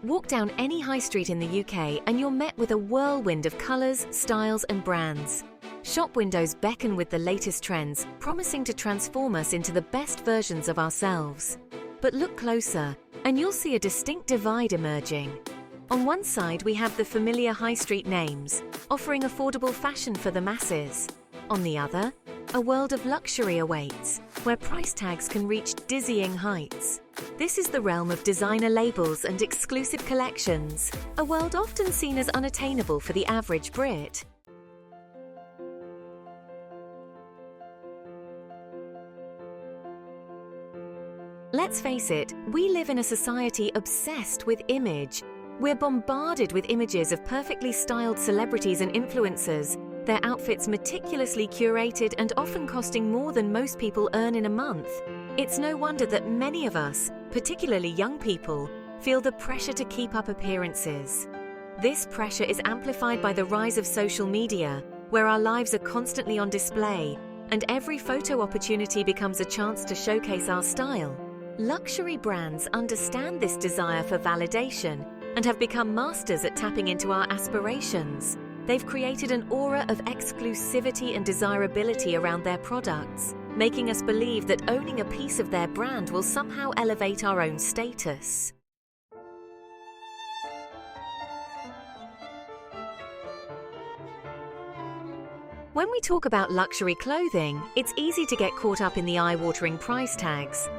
Walk down any high street in the UK and you're met with a whirlwind of colours, styles and brands. Shop windows beckon with the latest trends, promising to transform us into the best versions of ourselves. But look closer, and you'll see a distinct divide emerging. On one side, we have the familiar high street names, offering affordable fashion for the masses. On the other, a world of luxury awaits, where price tags can reach dizzying heights. This is the realm of designer labels and exclusive collections, a world often seen as unattainable for the average Brit. Let's face it, we live in a society obsessed with image. We're bombarded with images of perfectly styled celebrities and influencers, their outfits meticulously curated and often costing more than most people earn in a month. It's no wonder that many of us, particularly young people, feel the pressure to keep up appearances. This pressure is amplified by the rise of social media, where our lives are constantly on display, and every photo opportunity becomes a chance to showcase our style. Luxury brands understand this desire for validation and have become masters at tapping into our aspirations. They've created an aura of exclusivity and desirability around their products, making us believe that owning a piece of their brand will somehow elevate our own status. When we talk about luxury clothing, it's easy to get caught up in the eye-watering price tags.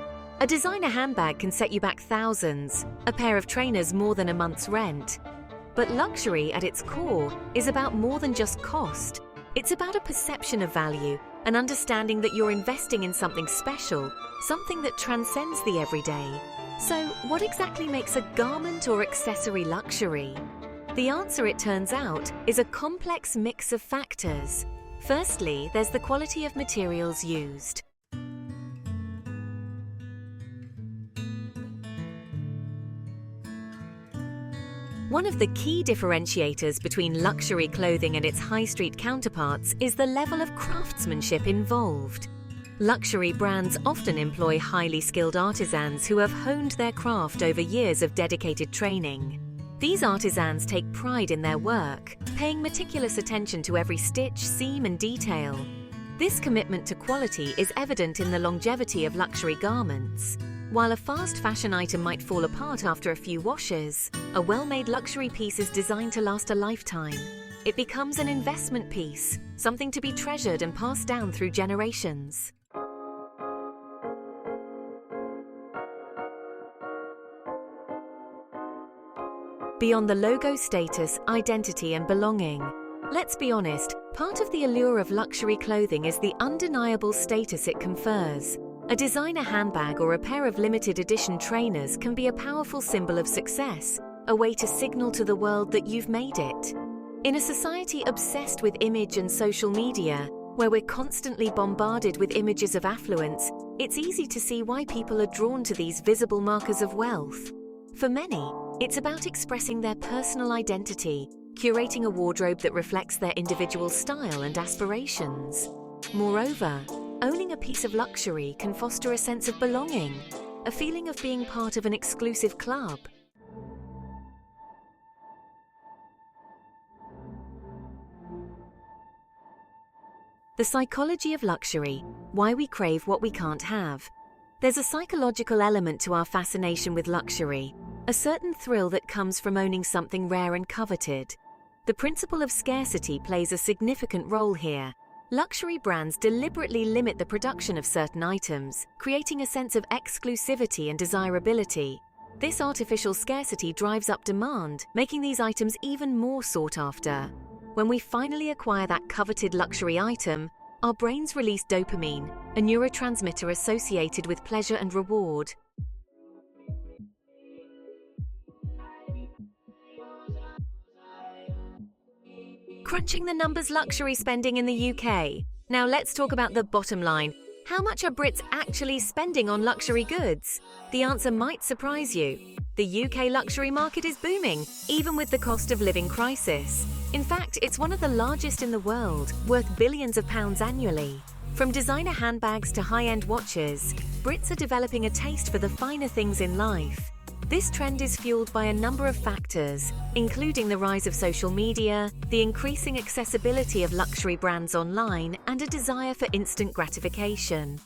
A designer handbag can set you back thousands, a pair of trainers more than a month's rent. But luxury at its core is about more than just cost. It's about a perception of value, an understanding that you're investing in something special, something that transcends the everyday. So, what exactly makes a garment or accessory luxury? The answer, it turns out, is a complex mix of factors. Firstly, there's the quality of materials used. One of the key differentiators between luxury clothing and its high street counterparts is the level of craftsmanship involved. Luxury brands often employ highly skilled artisans who have honed their craft over years of dedicated training. These artisans take pride in their work, paying meticulous attention to every stitch, seam and detail. This commitment to quality is evident in the longevity of luxury garments. While a fast fashion item might fall apart after a few washes, a well-made luxury piece is designed to last a lifetime. It becomes an investment piece, something to be treasured and passed down through generations. Beyond the logo status, identity and belonging. Let's be honest, part of the allure of luxury clothing is the undeniable status it confers. A designer handbag or a pair of limited edition trainers can be a powerful symbol of success, a way to signal to the world that you've made it. In a society obsessed with image and social media, where we're constantly bombarded with images of affluence, it's easy to see why people are drawn to these visible markers of wealth. For many, it's about expressing their personal identity, curating a wardrobe that reflects their individual style and aspirations. Moreover, owning a piece of luxury can foster a sense of belonging, a feeling of being part of an exclusive club. The psychology of luxury, why we crave what we can't have. There's a psychological element to our fascination with luxury, a certain thrill that comes from owning something rare and coveted. The principle of scarcity plays a significant role here. Luxury brands deliberately limit the production of certain items, creating a sense of exclusivity and desirability. This artificial scarcity drives up demand, making these items even more sought after. When we finally acquire that coveted luxury item, our brains release dopamine, a neurotransmitter associated with pleasure and reward. Crunching the numbers luxury spending in the UK. Now let's talk about the bottom line. How much are Brits actually spending on luxury goods? The answer might surprise you. The UK luxury market is booming, even with the cost of living crisis. In fact, it's one of the largest in the world, worth billions of pounds annually. From designer handbags to high-end watches, Brits are developing a taste for the finer things in life. This trend is fueled by a number of factors, including the rise of social media, the increasing accessibility of luxury brands online, and a desire for instant gratification.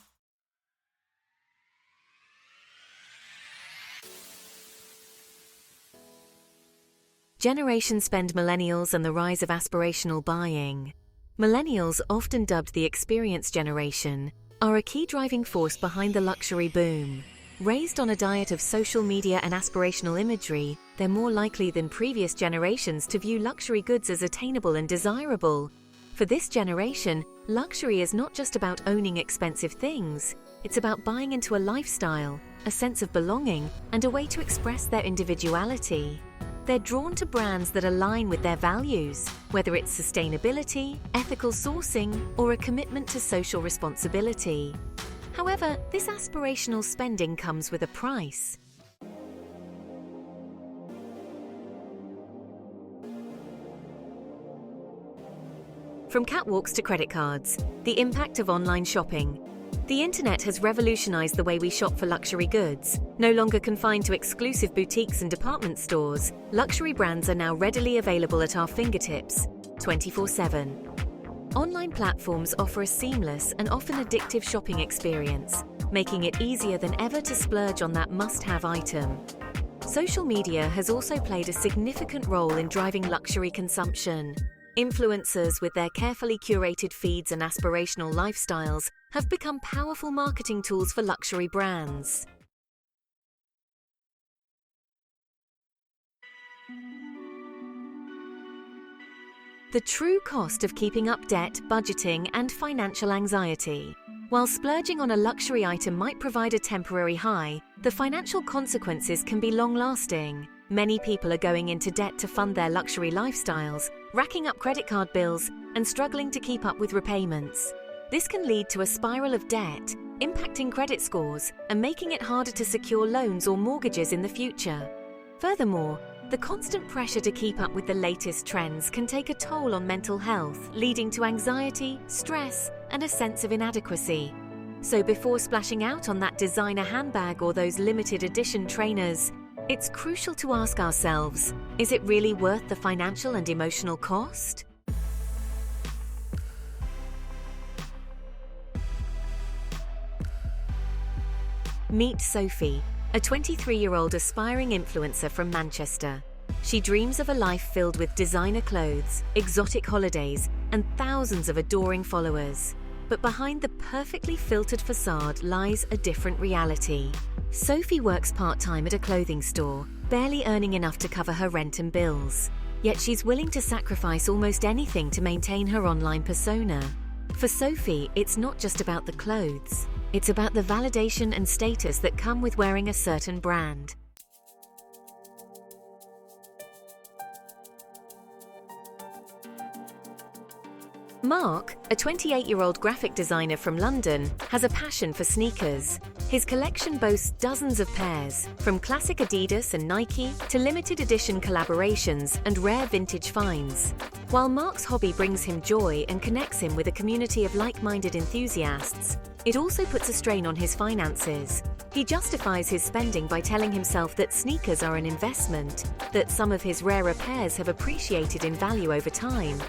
Generation Spend Millennials and the rise of aspirational buying. Millennials, often dubbed the experience generation, are a key driving force behind the luxury boom. Raised on a diet of social media and aspirational imagery, they're more likely than previous generations to view luxury goods as attainable and desirable. For this generation, luxury is not just about owning expensive things, it's about buying into a lifestyle, a sense of belonging, and a way to express their individuality. They're drawn to brands that align with their values, whether it's sustainability, ethical sourcing, or a commitment to social responsibility. However, this aspirational spending comes with a price. From catwalks to credit cards, the impact of online shopping. The internet has revolutionized the way we shop for luxury goods. No longer confined to exclusive boutiques and department stores, luxury brands are now readily available at our fingertips, 24/7. Online platforms offer a seamless and often addictive shopping experience, making it easier than ever to splurge on that must-have item. Social media has also played a significant role in driving luxury consumption. Influencers, with their carefully curated feeds and aspirational lifestyles, have become powerful marketing tools for luxury brands. The true cost of keeping up debt, budgeting, and financial anxiety. While splurging on a luxury item might provide a temporary high, the financial consequences can be long-lasting. Many people are going into debt to fund their luxury lifestyles, racking up credit card bills, and struggling to keep up with repayments. This can lead to a spiral of debt, impacting credit scores and making it harder to secure loans or mortgages in the future. Furthermore, the constant pressure to keep up with the latest trends can take a toll on mental health, leading to anxiety, stress, and a sense of inadequacy. So before splashing out on that designer handbag or those limited edition trainers, it's crucial to ask ourselves, is it really worth the financial and emotional cost? Meet Sophie, a 23-year-old aspiring influencer from Manchester. She dreams of a life filled with designer clothes, exotic holidays, and thousands of adoring followers. But behind the perfectly filtered facade lies a different reality. Sophie works part-time at a clothing store, barely earning enough to cover her rent and bills. Yet she's willing to sacrifice almost anything to maintain her online persona. For Sophie, it's not just about the clothes. It's about the validation and status that come with wearing a certain brand. Mark, a 28-year-old graphic designer from London, has a passion for sneakers. His collection boasts dozens of pairs, from classic Adidas and Nike to limited edition collaborations and rare vintage finds. While Mark's hobby brings him joy and connects him with a community of like-minded enthusiasts, it also puts a strain on his finances. He justifies his spending by telling himself that sneakers are an investment, that some of his rarer pairs have appreciated in value over time.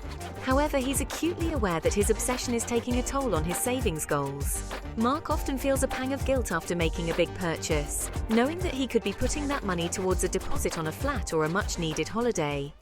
However, he's acutely aware that his obsession is taking a toll on his savings goals. Mark often feels a pang of guilt after making a big purchase, knowing that he could be putting that money towards a deposit on a flat or a much-needed holiday.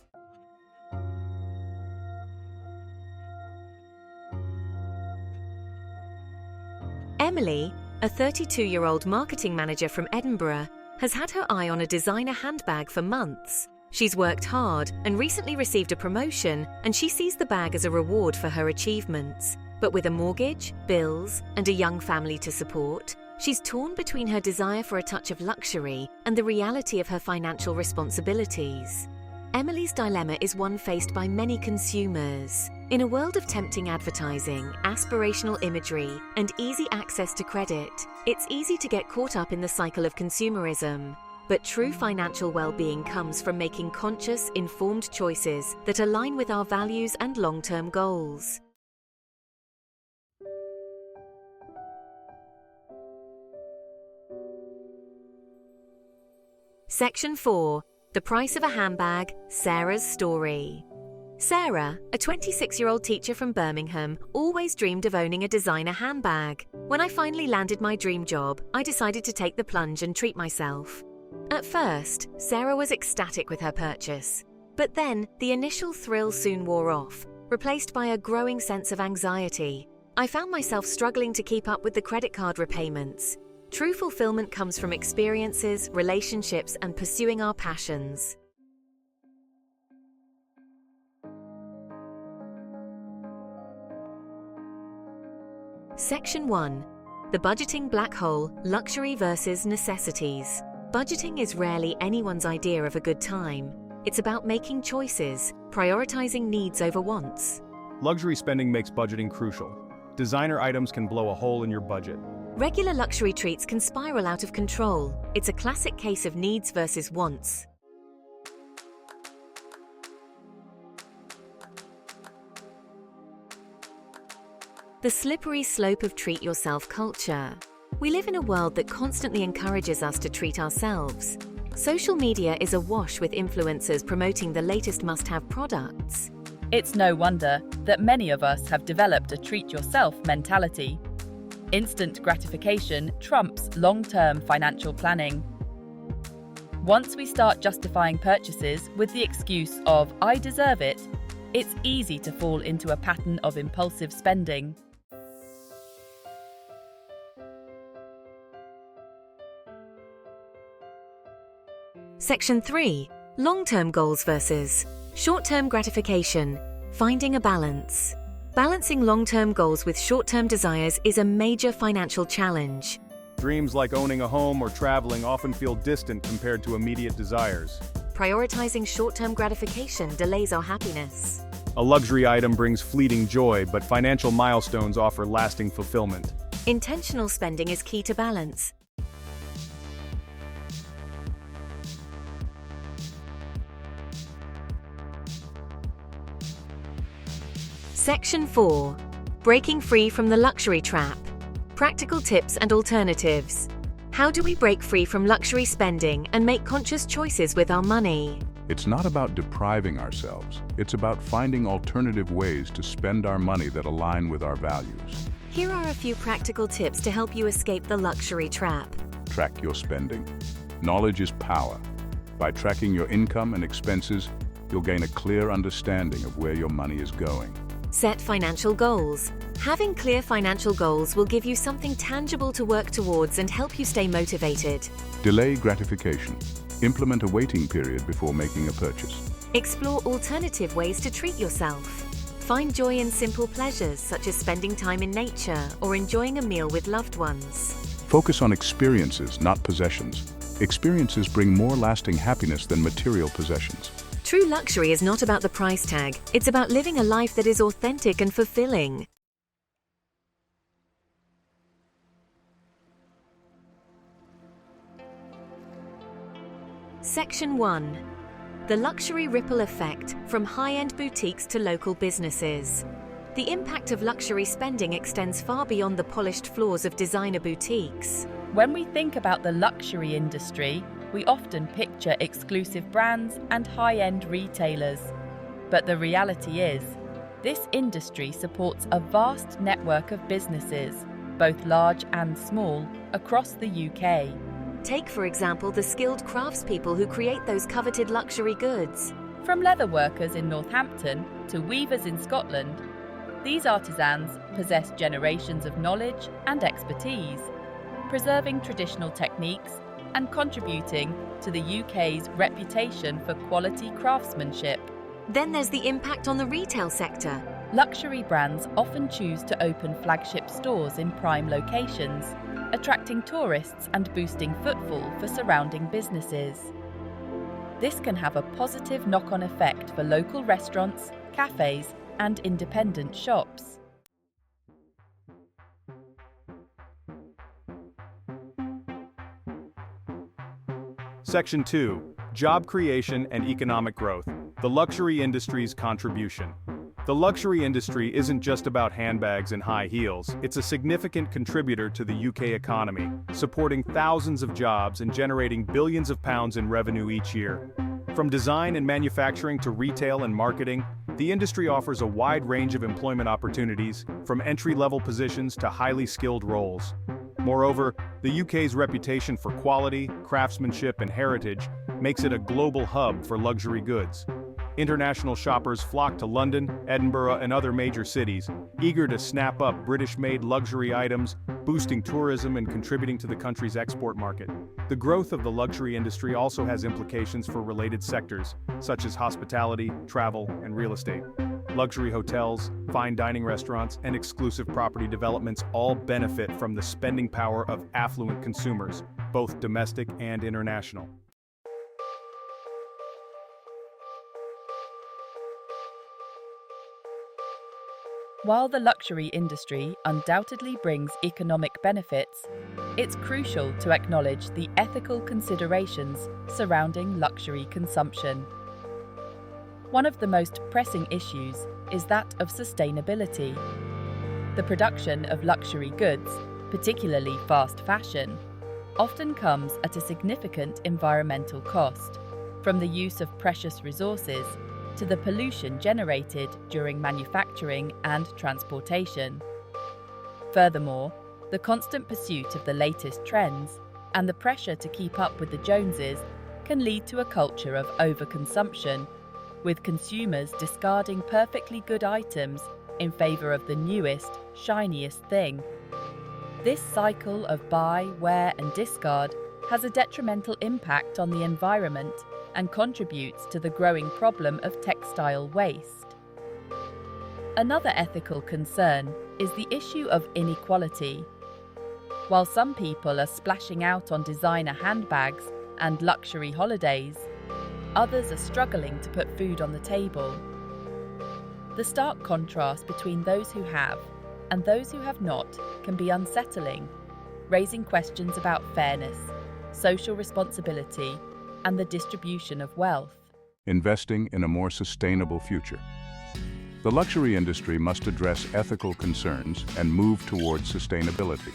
Emily, a 32-year-old marketing manager from Edinburgh, has had her eye on a designer handbag for months. She's worked hard and recently received a promotion, and she sees the bag as a reward for her achievements. But with a mortgage, bills, and a young family to support, she's torn between her desire for a touch of luxury and the reality of her financial responsibilities. Emily's dilemma is one faced by many consumers. In a world of tempting advertising, aspirational imagery, and easy access to credit, it's easy to get caught up in the cycle of consumerism. But true financial well-being comes from making conscious, informed choices that align with our values and long-term goals. Section 4. The price of a handbag, Sarah's story. Sarah, a 26-year-old teacher from Birmingham, always dreamed of owning a designer handbag. When I finally landed my dream job, I decided to take the plunge and treat myself. At first, Sarah was ecstatic with her purchase. But then, the initial thrill soon wore off, replaced by a growing sense of anxiety. I found myself struggling to keep up with the credit card repayments. True fulfillment comes from experiences, relationships, and pursuing our passions. Section 1. The budgeting black hole, luxury versus necessities. Budgeting is rarely anyone's idea of a good time. It's about making choices, prioritizing needs over wants. Luxury spending makes budgeting crucial. Designer items can blow a hole in your budget. Regular luxury treats can spiral out of control. It's a classic case of needs versus wants. The slippery slope of treat-yourself culture. We live in a world that constantly encourages us to treat ourselves. Social media is awash with influencers promoting the latest must-have products. It's no wonder that many of us have developed a treat-yourself mentality. Instant gratification trumps long-term financial planning. Once we start justifying purchases with the excuse of "I deserve it," it's easy to fall into a pattern of impulsive spending. Section 3. Long-term goals versus short-term gratification. Finding a balance. Balancing long-term goals with short-term desires is a major financial challenge. Dreams like owning a home or traveling often feel distant compared to immediate desires. Prioritizing short-term gratification delays our happiness. A luxury item brings fleeting joy, but financial milestones offer lasting fulfillment. Intentional spending is key to balance. Section 4. Breaking free from the luxury trap. Practical tips and alternatives. How do we break free from luxury spending and make conscious choices with our money? It's not about depriving ourselves. It's about finding alternative ways to spend our money that align with our values. Here are a few practical tips to help you escape the luxury trap. Track your spending. Knowledge is power. By tracking your income and expenses, you'll gain a clear understanding of where your money is going. Set financial goals. Having clear financial goals will give you something tangible to work towards and help you stay motivated. Delay gratification. Implement a waiting period before making a purchase. Explore alternative ways to treat yourself. Find joy in simple pleasures such as spending time in nature or enjoying a meal with loved ones. Focus on experiences, not possessions. Experiences bring more lasting happiness than material possessions. True luxury is not about the price tag. It's about living a life that is authentic and fulfilling. Section 1. The luxury ripple effect, from high-end boutiques to local businesses. The impact of luxury spending extends far beyond the polished floors of designer boutiques. When we think about the luxury industry, we often picture exclusive brands and high-end retailers. But the reality is, this industry supports a vast network of businesses, both large and small, across the UK. Take, for example, the skilled craftspeople who create those coveted luxury goods. From leather workers in Northampton to weavers in Scotland, these artisans possess generations of knowledge and expertise, preserving traditional techniques and contributing to the UK's reputation for quality craftsmanship. Then there's the impact on the retail sector. Luxury brands often choose to open flagship stores in prime locations, attracting tourists and boosting footfall for surrounding businesses. This can have a positive knock-on effect for local restaurants, cafes, and independent shops. Section 2. Job creation and economic growth. The luxury industry's contribution. The luxury industry isn't just about handbags and high heels, it's a significant contributor to the UK economy, supporting thousands of jobs and generating billions of pounds in revenue each year. From design and manufacturing to retail and marketing, the industry offers a wide range of employment opportunities, from entry-level positions to highly skilled roles. Moreover, the UK's reputation for quality, craftsmanship, and heritage makes it a global hub for luxury goods. International shoppers flock to London, Edinburgh, and other major cities, eager to snap up British-made luxury items, boosting tourism and contributing to the country's export market. The growth of the luxury industry also has implications for related sectors, such as hospitality, travel, and real estate. Luxury hotels, fine dining restaurants, and exclusive property developments all benefit from the spending power of affluent consumers, both domestic and international. While the luxury industry undoubtedly brings economic benefits, it's crucial to acknowledge the ethical considerations surrounding luxury consumption. One of the most pressing issues is that of sustainability. The production of luxury goods, particularly fast fashion, often comes at a significant environmental cost, from the use of precious resources to the pollution generated during manufacturing and transportation. Furthermore, the constant pursuit of the latest trends and the pressure to keep up with the Joneses can lead to a culture of overconsumption, with consumers discarding perfectly good items in favor of the newest, shiniest thing. This cycle of buy, wear, and discard has a detrimental impact on the environment and contributes to the growing problem of textile waste. Another ethical concern is the issue of inequality. While some people are splashing out on designer handbags and luxury holidays, others are struggling to put food on the table. The stark contrast between those who have and those who have not can be unsettling, raising questions about fairness, social responsibility, and the distribution of wealth. Investing in a more sustainable future. The luxury industry must address ethical concerns and move towards sustainability.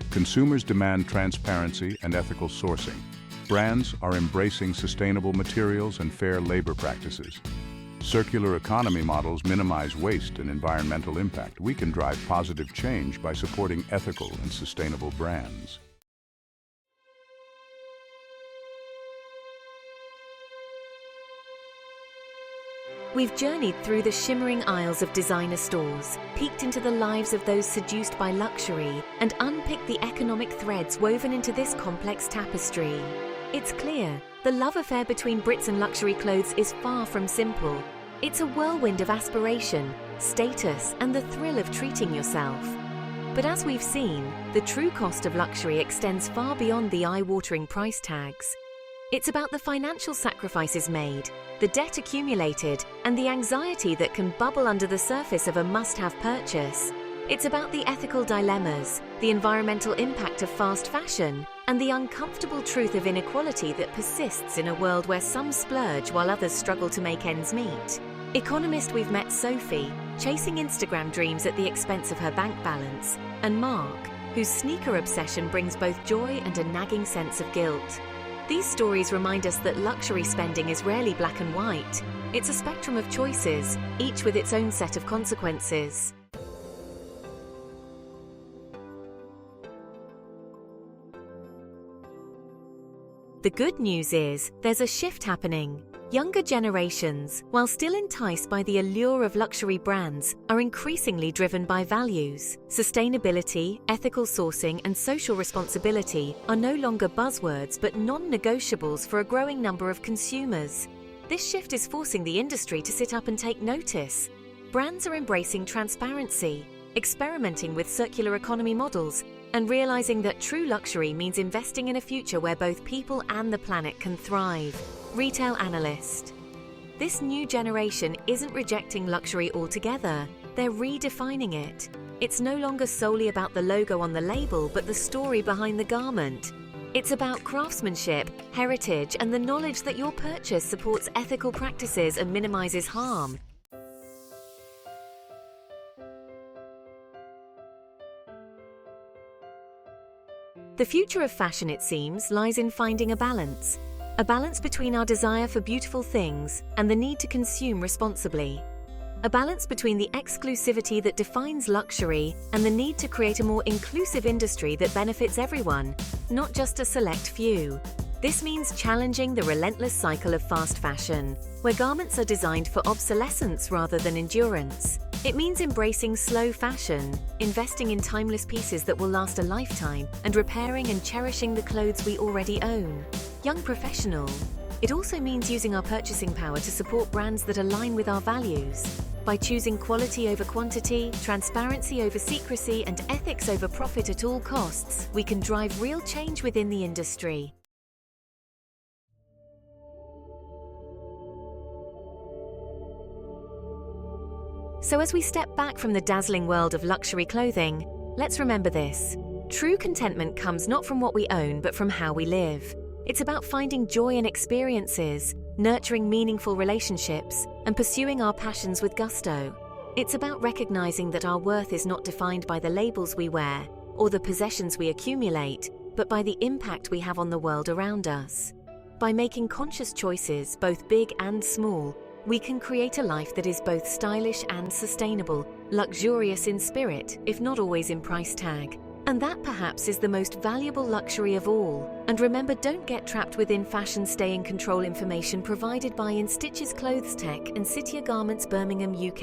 Consumers demand transparency and ethical sourcing. Brands are embracing sustainable materials and fair labor practices. Circular economy models minimize waste and environmental impact. We can drive positive change by supporting ethical and sustainable brands. We've journeyed through the shimmering aisles of designer stores, peeked into the lives of those seduced by luxury, and unpicked the economic threads woven into this complex tapestry. It's clear, the love affair between Brits and luxury clothes is far from simple. It's a whirlwind of aspiration, status, and the thrill of treating yourself. But as we've seen, the true cost of luxury extends far beyond the eye-watering price tags. It's about the financial sacrifices made, the debt accumulated, and the anxiety that can bubble under the surface of a must-have purchase. It's about the ethical dilemmas, the environmental impact of fast fashion, and the uncomfortable truth of inequality that persists in a world where some splurge while others struggle to make ends meet. Economist we've met Sophie, chasing Instagram dreams at the expense of her bank balance, and Mark, whose sneaker obsession brings both joy and a nagging sense of guilt. These stories remind us that luxury spending is rarely black and white. It's a spectrum of choices, each with its own set of consequences. The good news is, there's a shift happening. Younger generations, while still enticed by the allure of luxury brands, are increasingly driven by values. Sustainability, ethical sourcing, and social responsibility are no longer buzzwords but non-negotiables for a growing number of consumers. This shift is forcing the industry to sit up and take notice. Brands are embracing transparency, experimenting with circular economy models, and realizing that true luxury means investing in a future where both people and the planet can thrive. Retail analyst. This new generation isn't rejecting luxury altogether, they're redefining it. It's no longer solely about the logo on the label, but the story behind the garment. It's about craftsmanship, heritage, and the knowledge that your purchase supports ethical practices and minimizes harm. The future of fashion, it seems, lies in finding a balance between our desire for beautiful things and the need to consume responsibly. A balance between the exclusivity that defines luxury and the need to create a more inclusive industry that benefits everyone, not just a select few. This means challenging the relentless cycle of fast fashion, where garments are designed for obsolescence rather than endurance. It means embracing slow fashion, investing in timeless pieces that will last a lifetime, and repairing and cherishing the clothes we already own. Young professional. It also means using our purchasing power to support brands that align with our values. By choosing quality over quantity, transparency over secrecy, and ethics over profit at all costs, we can drive real change within the industry. So as we step back from the dazzling world of luxury clothing, let's remember this. True contentment comes not from what we own, but from how we live. It's about finding joy in experiences, nurturing meaningful relationships, and pursuing our passions with gusto. It's about recognizing that our worth is not defined by the labels we wear or the possessions we accumulate, but by the impact we have on the world around us. By making conscious choices, both big and small, we can create a life that is both stylish and sustainable, luxurious in spirit, if not always in price tag. And that perhaps is the most valuable luxury of all. And remember, don't get trapped within fashion. Stay in control. Information provided by In Stitches Clothes Tech and Sitia Garments, Birmingham, UK.